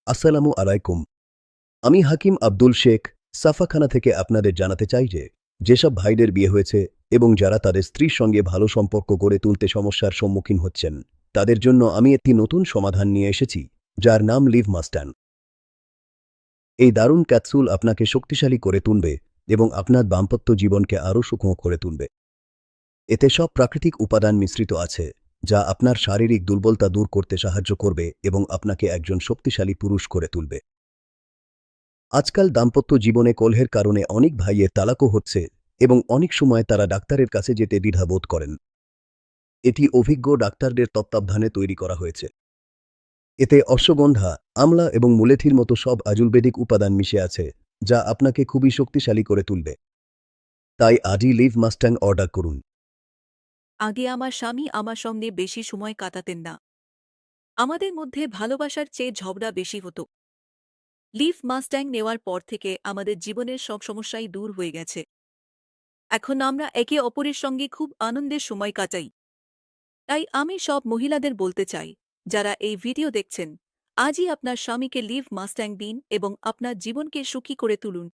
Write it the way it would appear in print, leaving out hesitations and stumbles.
আসসালামু আলাইকুম। আমি হাকিম আব্দুল শেখ সাফাখানা থেকে আপনাদের জানাতে চাই যে যেসব ভাইদের বিয়ে হয়েছে এবং যারা তাদের স্ত্রীর সঙ্গে ভালো সম্পর্ক গড়ে তুলতে সমস্যার সম্মুখীন হচ্ছেন তাদের জন্য আমি একটি নতুন সমাধান নিয়ে এসেছি যার নাম লিভ মাস্টান। এই দারুণ ক্যাপসুল আপনাকে শক্তিশালী করে তুলবে এবং আপনার দাম্পত্য জীবনকে আরও সুখময় করে তুলবে। এতে সব প্রাকৃতিক উপাদান মিশ্রিত আছে যা আপনার শারীরিক দুর্বলতা দূর করতে সাহায্য করবে এবং আপনাকে একজন শক্তিশালী পুরুষ করে তুলবে। আজকাল দাম্পত্য জীবনে কলহের কারণে অনেক ভাইয়ের তালাকও হচ্ছে এবং অনেক সময় তারা ডাক্তারের কাছে যেতে দ্বিধাবোধ করেন। এটি অভিজ্ঞ ডাক্তারদের তত্ত্বাবধানে তৈরি করা হয়েছে। এতে অশ্বগন্ধা, আমলা এবং মুলেঠির মতো সব আয়ুর্বেদিক উপাদান মিশে আছে যা আপনাকে খুবই শক্তিশালী করে তুলবে। তাই আজই লিভ মাস্টাং অর্ডার করুন। আগে আমার স্বামী আমার সঙ্গে বেশি সময় কাটাতেন না। আমাদের মধ্যে ভালোবাসার চেয়ে ঝগড়া বেশি হতো। লিভ মাস্ট্যাং নেওয়ার পর থেকে আমাদের জীবনের সব সমস্যাই দূর হয়ে গেছে। এখন আমরা একে অপরের সঙ্গে খুব আনন্দের সময় কাটাই। তাই আমি সব মহিলাদের বলতে চাই, যারা এই ভিডিও দেখছেন, আজই আপনার স্বামীকে লিভ মাস্ট্যাং দিন এবং আপনার জীবনকে সুখী করে তুলুন।